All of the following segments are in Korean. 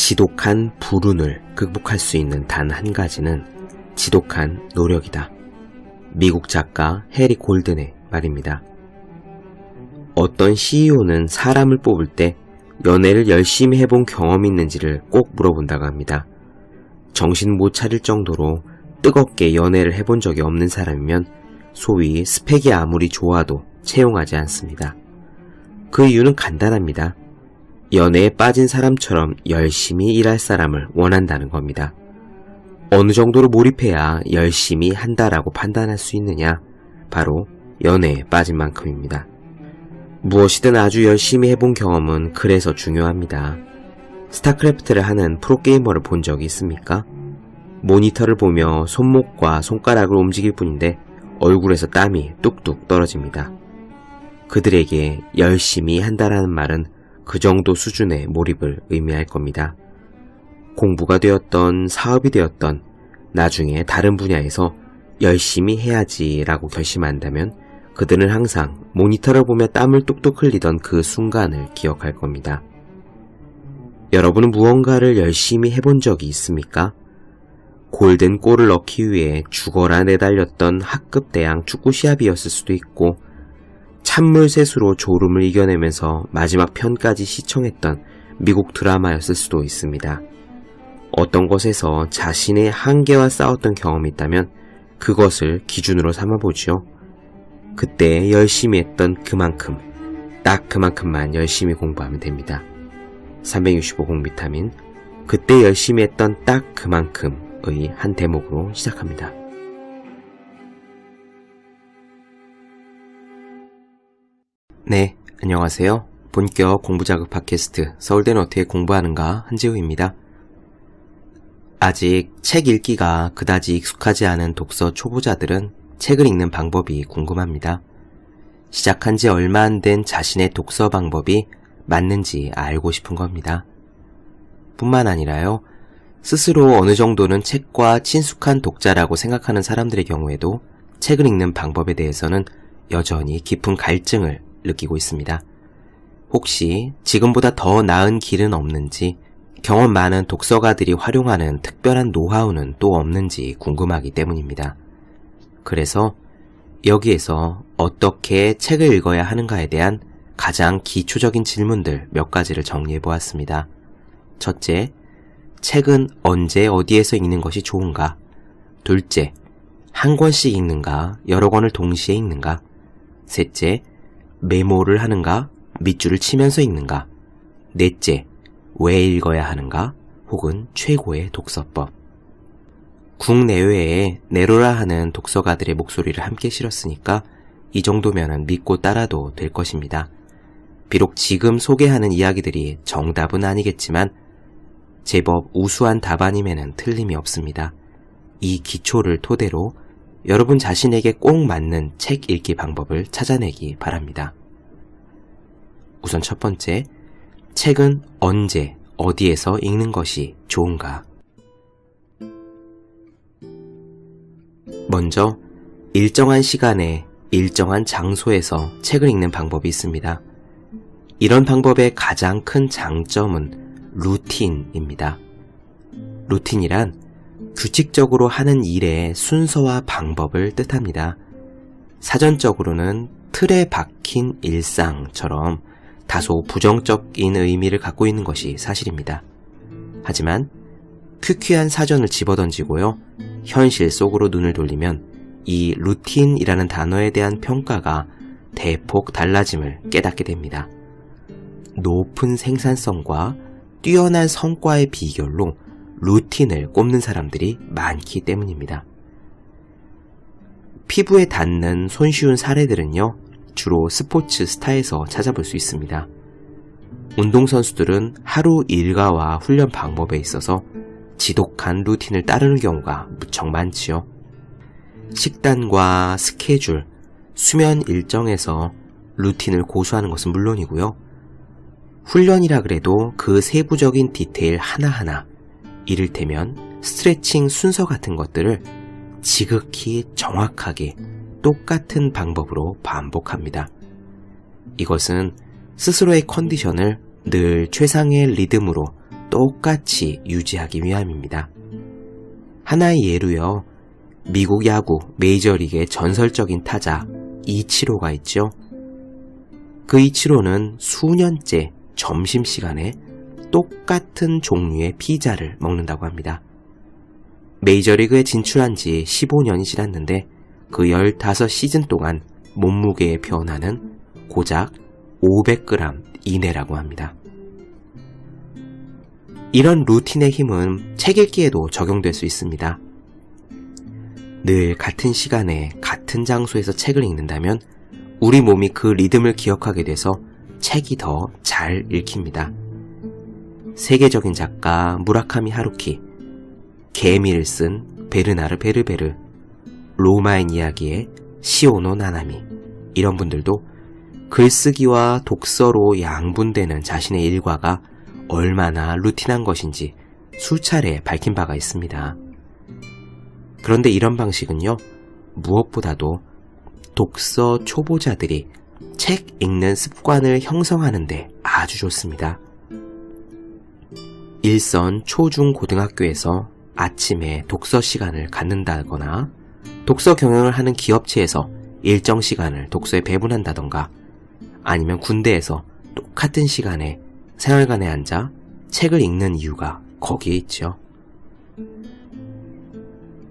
지독한 불운을 극복할 수 있는 단 한 가지는 지독한 노력이다. 미국 작가 해리 골든의 말입니다. 어떤 CEO는 사람을 뽑을 때 연애를 열심히 해본 경험이 있는지를 꼭 물어본다고 합니다. 정신 못 차릴 정도로 뜨겁게 연애를 해본 적이 없는 사람이면 소위 스펙이 아무리 좋아도 채용하지 않습니다. 그 이유는 간단합니다. 연애에 빠진 사람처럼 열심히 일할 사람을 원한다는 겁니다. 어느 정도로 몰입해야 열심히 한다라고 판단할 수 있느냐? 바로 연애에 빠진 만큼입니다. 무엇이든 아주 열심히 해본 경험은 그래서 중요합니다. 스타크래프트를 하는 프로게이머를 본 적이 있습니까? 모니터를 보며 손목과 손가락을 움직일 뿐인데 얼굴에서 땀이 뚝뚝 떨어집니다. 그들에게 열심히 한다라는 말은 그 정도 수준의 몰입을 의미할 겁니다. 공부가 되었던 사업이 되었던 나중에 다른 분야에서 열심히 해야지 라고 결심한다면 그들은 항상 모니터를 보며 땀을 뚝뚝 흘리던 그 순간을 기억할 겁니다. 여러분은 무언가를 열심히 해본 적이 있습니까? 골든 골을 넣기 위해 죽어라 내달렸던 학급 대항 축구 시합이었을 수도 있고 찬물셋으로 졸음을 이겨내면서 마지막 편까지 시청했던 미국 드라마였을 수도 있습니다. 어떤 것에서 자신의 한계와 싸웠던 경험이 있다면 그것을 기준으로 삼아보지요. 그때 열심히 했던 그만큼, 딱 그만큼만 열심히 공부하면 됩니다. 365 공비타민, 그때 열심히 했던 딱 그만큼의 한 대목으로 시작합니다. 네, 안녕하세요. 본격 공부자극 팟캐스트 서울대는 어떻게 공부하는가 한지우입니다. 아직 책 읽기가 그다지 익숙하지 않은 독서 초보자들은 책을 읽는 방법이 궁금합니다. 시작한 지 얼마 안 된 자신의 독서 방법이 맞는지 알고 싶은 겁니다. 뿐만 아니라요, 스스로 어느 정도는 책과 친숙한 독자라고 생각하는 사람들의 경우에도 책을 읽는 방법에 대해서는 여전히 깊은 갈증을 느끼고 있습니다. 혹시 지금보다 더 나은 길은 없는지, 경험 많은 독서가들이 활용하는 특별한 노하우는 또 없는지 궁금하기 때문입니다. 그래서 여기에서 어떻게 책을 읽어야 하는가에 대한 가장 기초적인 질문들 몇 가지를 정리해 보았습니다. 첫째, 책은 언제 어디에서 읽는 것이 좋은가? 둘째, 한 권씩 읽는가? 여러 권을 동시에 읽는가? 셋째, 메모를 하는가? 밑줄을 치면서 읽는가? 넷째, 왜 읽어야 하는가? 혹은 최고의 독서법. 국내외에 내로라 하는 독서가들의 목소리를 함께 실었으니까 이 정도면은 믿고 따라도 될 것입니다. 비록 지금 소개하는 이야기들이 정답은 아니겠지만 제법 우수한 답안임에는 틀림이 없습니다. 이 기초를 토대로 여러분 자신에게 꼭 맞는 책 읽기 방법을 찾아내기 바랍니다. 우선 첫 번째, 책은 언제, 어디에서 읽는 것이 좋은가? 먼저 일정한 시간에 일정한 장소에서 책을 읽는 방법이 있습니다. 이런 방법의 가장 큰 장점은 루틴입니다. 루틴이란 규칙적으로 하는 일의 순서와 방법을 뜻합니다. 사전적으로는 틀에 박힌 일상처럼 다소 부정적인 의미를 갖고 있는 것이 사실입니다. 하지만 퀴퀴한 사전을 집어던지고요, 현실 속으로 눈을 돌리면 이 루틴이라는 단어에 대한 평가가 대폭 달라짐을 깨닫게 됩니다. 높은 생산성과 뛰어난 성과의 비결로 루틴을 꼽는 사람들이 많기 때문입니다. 피부에 닿는 손쉬운 사례들은요, 주로 스포츠 스타에서 찾아볼 수 있습니다. 운동선수들은 하루 일과와 훈련 방법에 있어서 지독한 루틴을 따르는 경우가 무척 많지요. 식단과 스케줄, 수면 일정에서 루틴을 고수하는 것은 물론이고요. 훈련이라 그래도 그 세부적인 디테일 하나하나, 이를테면 스트레칭 순서 같은 것들을 지극히 정확하게 똑같은 방법으로 반복합니다. 이것은 스스로의 컨디션을 늘 최상의 리듬으로 똑같이 유지하기 위함입니다. 하나의 예로요. 미국 야구 메이저리그의 전설적인 타자 이치로가 있죠. 그 이치로는 수년째 점심시간에 똑같은 종류의 피자를 먹는다고 합니다. 메이저리그에 진출한 지 15년이 지났는데 그 15시즌 동안 몸무게의 변화는 고작 500g 이내라고 합니다. 이런 루틴의 힘은 책 읽기에도 적용될 수 있습니다. 늘 같은 시간에 같은 장소에서 책을 읽는다면 우리 몸이 그 리듬을 기억하게 돼서 책이 더 잘 읽힙니다. 세계적인 작가 무라카미 하루키, 개미를 쓴 베르나르 베르베르, 로마인 이야기의 시오노 나나미, 이런 분들도 글쓰기와 독서로 양분되는 자신의 일과가 얼마나 루틴한 것인지 수차례 밝힌 바가 있습니다. 그런데 이런 방식은요, 무엇보다도 독서 초보자들이 책 읽는 습관을 형성하는 데 아주 좋습니다. 일선 초중 고등학교에서 아침에 독서 시간을 갖는다거나 독서 경영을 하는 기업체에서 일정 시간을 독서에 배분한다던가 아니면 군대에서 똑같은 시간에 생활관에 앉아 책을 읽는 이유가 거기에 있죠.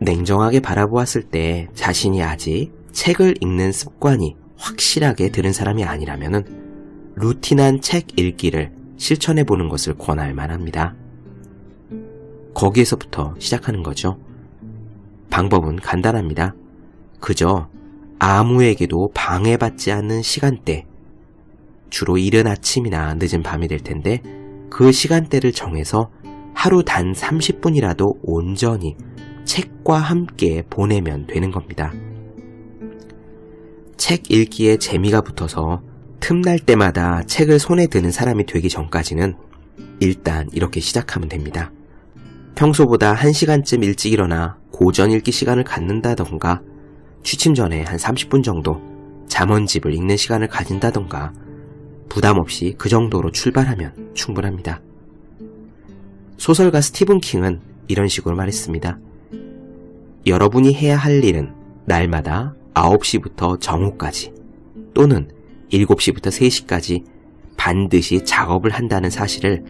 냉정하게 바라보았을 때 자신이 아직 책을 읽는 습관이 확실하게 들은 사람이 아니라면 루틴한 책 읽기를 실천해보는 것을 권할 만합니다. 거기에서부터 시작하는 거죠. 방법은 간단합니다. 그저 아무에게도 방해받지 않는 시간대, 주로 이른 아침이나 늦은 밤이 될 텐데 그 시간대를 정해서 하루 단 30분이라도 온전히 책과 함께 보내면 되는 겁니다. 책 읽기에 재미가 붙어서 틈날 때마다 책을 손에 드는 사람이 되기 전까지는 일단 이렇게 시작하면 됩니다. 평소보다 1시간쯤 일찍 일어나 고전 읽기 시간을 갖는다던가 취침 전에 한 30분 정도 잠언집을 읽는 시간을 가진다던가 부담 없이 그 정도로 출발하면 충분합니다. 소설가 스티븐 킹은 이런 식으로 말했습니다. 여러분이 해야 할 일은 날마다 9시부터 정오까지 또는 7시부터 3시까지 반드시 작업을 한다는 사실을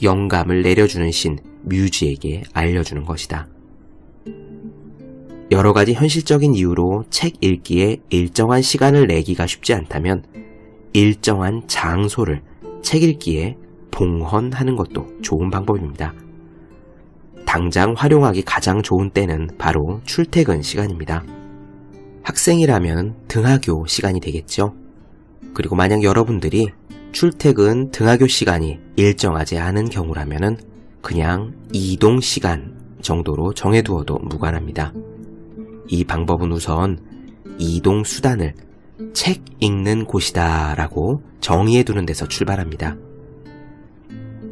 영감을 내려주는 신 뮤즈에게 알려주는 것이다. 여러 가지 현실적인 이유로 책 읽기에 일정한 시간을 내기가 쉽지 않다면 일정한 장소를 책 읽기에 봉헌하는 것도 좋은 방법입니다. 당장 활용하기 가장 좋은 때는 바로 출퇴근 시간입니다. 학생이라면 등하교 시간이 되겠죠. 그리고 만약 여러분들이 출퇴근 등하교 시간이 일정하지 않은 경우라면 그냥 이동 시간 정도로 정해두어도 무관합니다. 이 방법은 우선 이동 수단을 책 읽는 곳이다 라고 정의해두는 데서 출발합니다.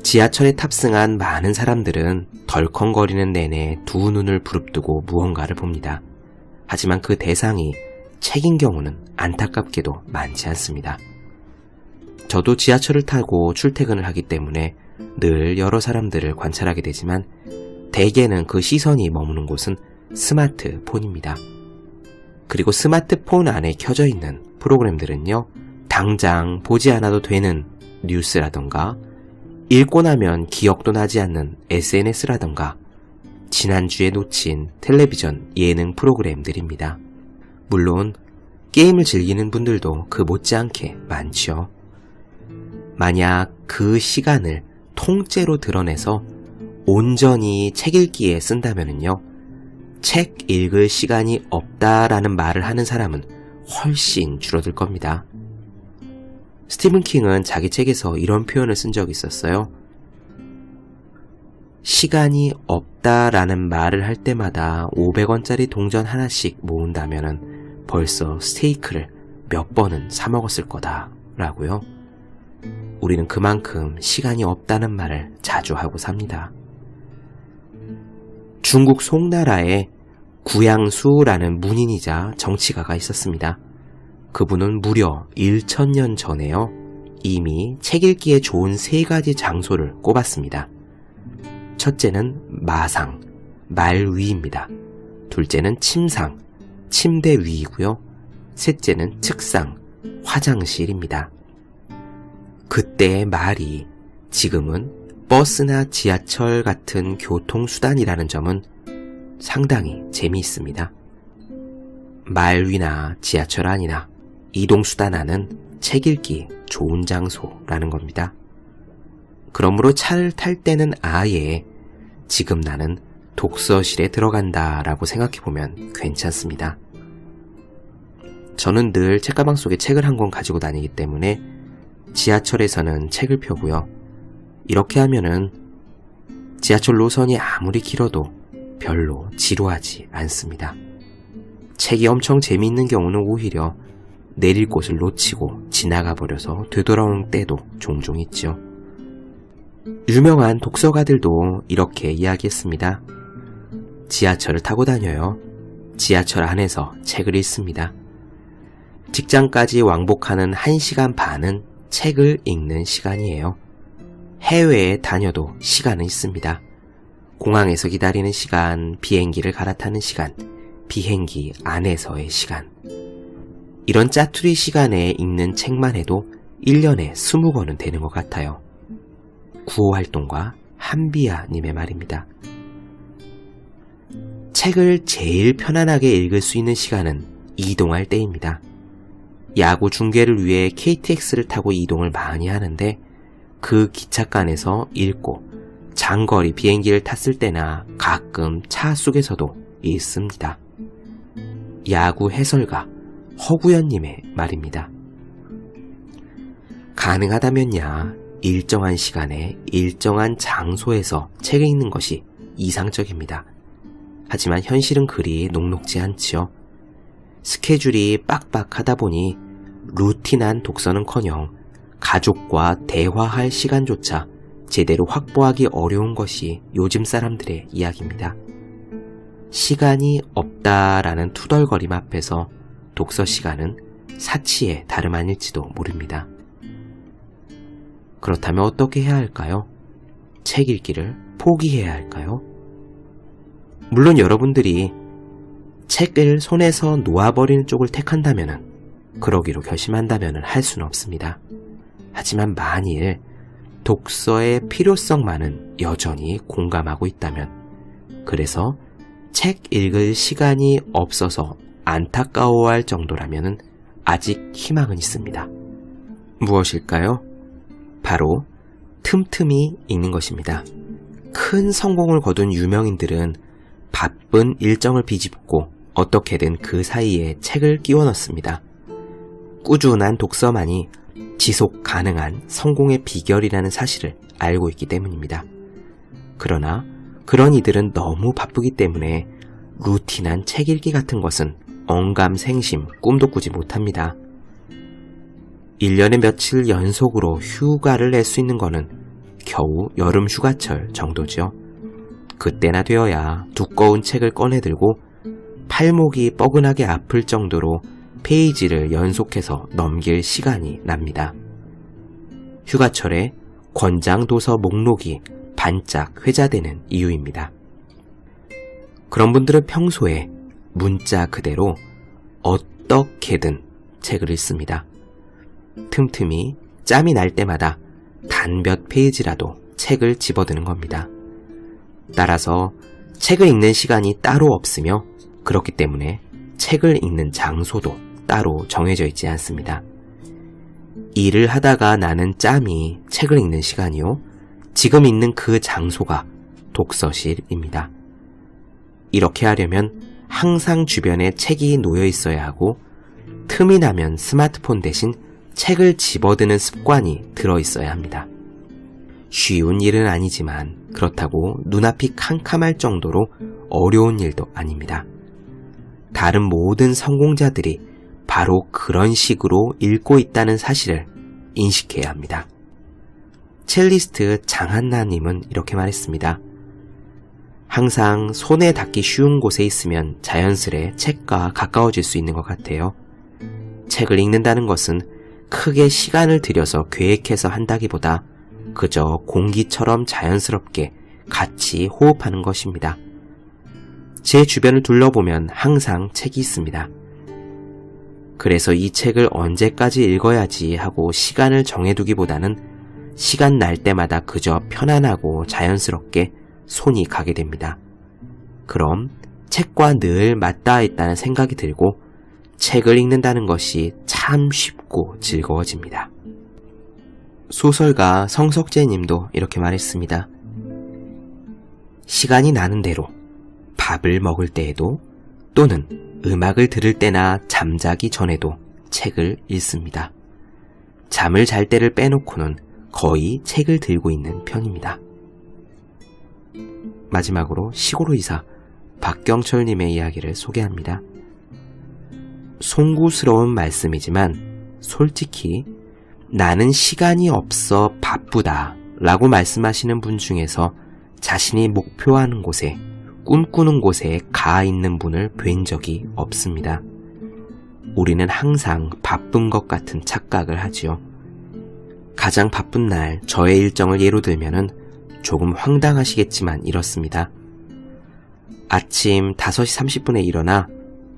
지하철에 탑승한 많은 사람들은 덜컹거리는 내내 두 눈을 부릅뜨고 무언가를 봅니다. 하지만 그 대상이 책인 경우는 안타깝게도 많지 않습니다. 저도 지하철을 타고 출퇴근을 하기 때문에 늘 여러 사람들을 관찰하게 되지만 대개는 그 시선이 머무는 곳은 스마트폰입니다. 그리고 스마트폰 안에 켜져 있는 프로그램들은요, 당장 보지 않아도 되는 뉴스라던가 읽고 나면 기억도 나지 않는 SNS라던가 지난주에 놓친 텔레비전 예능 프로그램들입니다. 물론 게임을 즐기는 분들도 그 못지않게 많죠. 만약 그 시간을 통째로 드러내서 온전히 책 읽기에 쓴다면요, 책 읽을 시간이 없다라는 말을 하는 사람은 훨씬 줄어들 겁니다. 스티븐 킹은 자기 책에서 이런 표현을 쓴 적이 있었어요. 시간이 없다라는 말을 할 때마다 500원짜리 동전 하나씩 모은다면 벌써 스테이크를 몇 번은 사 먹었을 거다 라고요. 우리는 그만큼 시간이 없다는 말을 자주 하고 삽니다. 중국 송나라에 구양수라는 문인이자 정치가가 있었습니다. 그분은 무려 1000년 전에요, 이미 책 읽기에 좋은 3가지 장소를 꼽았습니다. 첫째는 마상, 말 위입니다. 둘째는 침상, 침대 위이고요. 셋째는 책상, 화장실입니다. 그때의 말이 지금은 버스나 지하철 같은 교통수단이라는 점은 상당히 재미있습니다. 말 위나 지하철 안이나 이동수단 안은 책 읽기 좋은 장소라는 겁니다. 그러므로 차를 탈 때는 아예 지금 나는 독서실에 들어간다 라고 생각해보면 괜찮습니다. 저는 늘 책가방 속에 책을 한 권 가지고 다니기 때문에 지하철에서는 책을 펴고요. 이렇게 하면은 지하철 노선이 아무리 길어도 별로 지루하지 않습니다. 책이 엄청 재미있는 경우는 오히려 내릴 곳을 놓치고 지나가 버려서 되돌아오는 때도 종종 있죠. 유명한 독서가들도 이렇게 이야기했습니다. 지하철을 타고 다녀요. 지하철 안에서 책을 읽습니다. 직장까지 왕복하는 1시간 반은 책을 읽는 시간이에요. 해외에 다녀도 시간은 있습니다. 공항에서 기다리는 시간, 비행기를 갈아타는 시간, 비행기 안에서의 시간. 이런 짜투리 시간에 읽는 책만 해도 1년에 20권은 되는 것 같아요. 구호활동가 한비아님의 말입니다. 책을 제일 편안하게 읽을 수 있는 시간은 이동할 때입니다. 야구 중계를 위해 KTX를 타고 이동을 많이 하는데 그 기차간에서 읽고 장거리 비행기를 탔을 때나 가끔 차 속에서도 읽습니다. 야구 해설가 허구현님의 말입니다. 가능하다면야 일정한 시간에 일정한 장소에서 책을 읽는 것이 이상적입니다. 하지만 현실은 그리 녹록지 않지요. 스케줄이 빡빡하다 보니 루틴한 독서는커녕 가족과 대화할 시간조차 제대로 확보하기 어려운 것이 요즘 사람들의 이야기입니다. 시간이 없다라는 투덜거림 앞에서 독서 시간은 사치의 다름 아닐지도 모릅니다. 그렇다면 어떻게 해야 할까요? 책 읽기를 포기해야 할까요? 물론 여러분들이 책을 손에서 놓아버리는 쪽을 택한다면, 그러기로 결심한다면 할 수는 없습니다. 하지만 만일 독서의 필요성만은 여전히 공감하고 있다면, 그래서 책 읽을 시간이 없어서 안타까워할 정도라면 아직 희망은 있습니다. 무엇일까요? 바로 틈틈이 읽는 것입니다. 큰 성공을 거둔 유명인들은 바쁜 일정을 비집고 어떻게든 그 사이에 책을 끼워 넣습니다. 꾸준한 독서만이 지속 가능한 성공의 비결이라는 사실을 알고 있기 때문입니다. 그러나 그런 이들은 너무 바쁘기 때문에 루틴한 책 읽기 같은 것은 언감생심, 꿈도 꾸지 못합니다. 1년에 며칠 연속으로 휴가를 낼 수 있는 거는 겨우 여름 휴가철 정도죠. 그때나 되어야 두꺼운 책을 꺼내들고 팔목이 뻐근하게 아플 정도로 페이지를 연속해서 넘길 시간이 납니다. 휴가철에 권장 도서 목록이 반짝 회자되는 이유입니다. 그런 분들은 평소에 문자 그대로 어떻게든 책을 읽습니다. 틈틈이 짬이 날 때마다 단 몇 페이지라도 책을 집어드는 겁니다. 따라서 책을 읽는 시간이 따로 없으며 그렇기 때문에 책을 읽는 장소도 따로 정해져 있지 않습니다. 일을 하다가 나는 짬이 책을 읽는 시간이요. 지금 있는 그 장소가 독서실입니다. 이렇게 하려면 항상 주변에 책이 놓여 있어야 하고 틈이 나면 스마트폰 대신 책을 집어드는 습관이 들어있어야 합니다. 쉬운 일은 아니지만 그렇다고 눈앞이 캄캄할 정도로 어려운 일도 아닙니다. 다른 모든 성공자들이 바로 그런 식으로 읽고 있다는 사실을 인식해야 합니다. 첼리스트 장한나님은 이렇게 말했습니다. 항상 손에 닿기 쉬운 곳에 있으면 자연스레 책과 가까워질 수 있는 것 같아요. 책을 읽는다는 것은 크게 시간을 들여서 계획해서 한다기보다 그저 공기처럼 자연스럽게 같이 호흡하는 것입니다. 제 주변을 둘러보면 항상 책이 있습니다. 그래서 이 책을 언제까지 읽어야지 하고 시간을 정해두기보다는 시간 날 때마다 그저 편안하고 자연스럽게 손이 가게 됩니다. 그럼 책과 늘 맞닿아 있다는 생각이 들고 책을 읽는다는 것이 참 쉽고 즐거워집니다. 소설가 성석재 님도 이렇게 말했습니다. 시간이 나는 대로 밥을 먹을 때에도 또는 음악을 들을 때나 잠자기 전에도 책을 읽습니다. 잠을 잘 때를 빼놓고는 거의 책을 들고 있는 편입니다. 마지막으로 시골 의사 박경철님의 이야기를 소개합니다. 송구스러운 말씀이지만 솔직히 나는 시간이 없어 바쁘다 라고 말씀하시는 분 중에서 자신이 목표하는 곳에 꿈꾸는 곳에 가 있는 분을 뵌 적이 없습니다. 우리는 항상 바쁜 것 같은 착각을 하지요. 가장 바쁜 날 저의 일정을 예로 들면은 조금 황당하시겠지만 이렇습니다. 아침 5시 30분에 일어나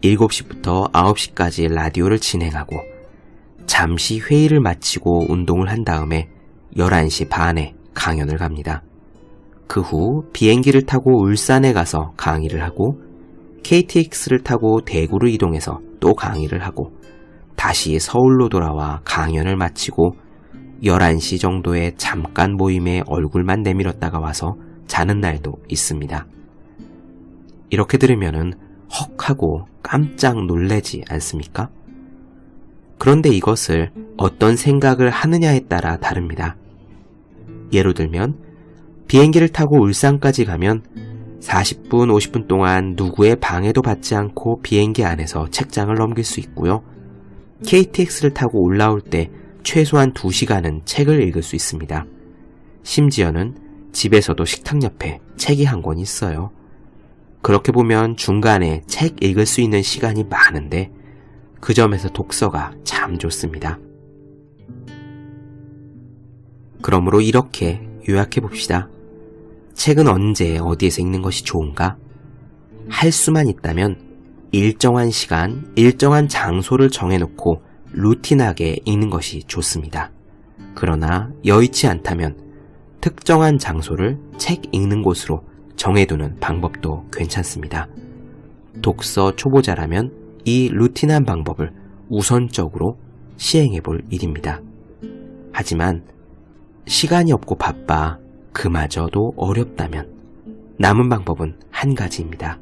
7시부터 9시까지 라디오를 진행하고 잠시 회의를 마치고 운동을 한 다음에 11시 반에 강연을 갑니다. 그 후 비행기를 타고 울산에 가서 강의를 하고 KTX를 타고 대구를 이동해서 또 강의를 하고 다시 서울로 돌아와 강연을 마치고 11시 정도에 잠깐 모임에 얼굴만 내밀었다가 와서 자는 날도 있습니다. 이렇게 들으면은 헉 하고 깜짝 놀라지 않습니까? 그런데 이것을 어떤 생각을 하느냐에 따라 다릅니다. 예로 들면 비행기를 타고 울산까지 가면 40분, 50분 동안 누구의 방해도 받지 않고 비행기 안에서 책장을 넘길 수 있고요. KTX를 타고 올라올 때 최소한 2시간은 책을 읽을 수 있습니다. 심지어는 집에서도 식탁 옆에 책이 한 권 있어요. 그렇게 보면 중간에 책 읽을 수 있는 시간이 많은데 그 점에서 독서가 참 좋습니다. 그러므로 이렇게 요약해 봅시다. 책은 언제 어디에서 읽는 것이 좋은가? 할 수만 있다면 일정한 시간, 일정한 장소를 정해놓고 루틴하게 읽는 것이 좋습니다. 그러나 여의치 않다면 특정한 장소를 책 읽는 곳으로 정해두는 방법도 괜찮습니다. 독서 초보자라면 이 루틴한 방법을 우선적으로 시행해 볼 일입니다. 하지만 시간이 없고 바빠 그마저도 어렵다면 남은 방법은 한 가지입니다.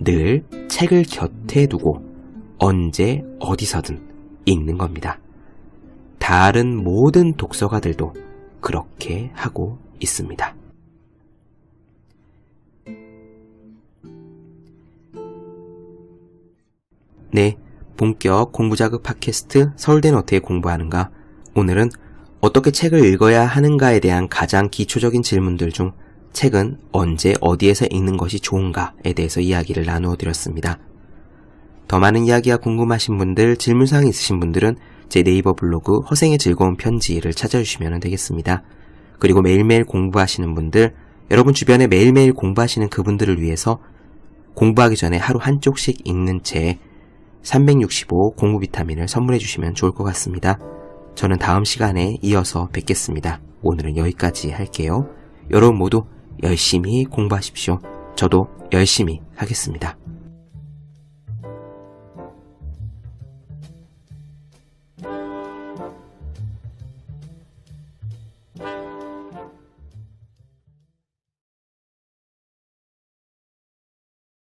늘 책을 곁에 두고 언제 어디서든 읽는 겁니다. 다른 모든 독서가들도 그렇게 하고 있습니다. 네, 본격 공부자극 팟캐스트 서울대는 어떻게 공부하는가? 오늘은 어떻게 책을 읽어야 하는가에 대한 가장 기초적인 질문들 중 책은 언제 어디에서 읽는 것이 좋은가에 대해서 이야기를 나누어 드렸습니다. 더 많은 이야기가 궁금하신 분들, 질문사항 있으신 분들은 제 네이버 블로그 허생의 즐거운 편지를 찾아주시면 되겠습니다. 그리고 매일매일 공부하시는 분들, 여러분 주변에 매일매일 공부하시는 그분들을 위해서 공부하기 전에 하루 한쪽씩 읽는 책 365 공부 비타민을 선물해 주시면 좋을 것 같습니다. 저는 다음 시간에 이어서 뵙겠습니다. 오늘은 여기까지 할게요. 여러분 모두 열심히 공부하십시오. 저도 열심히 하겠습니다.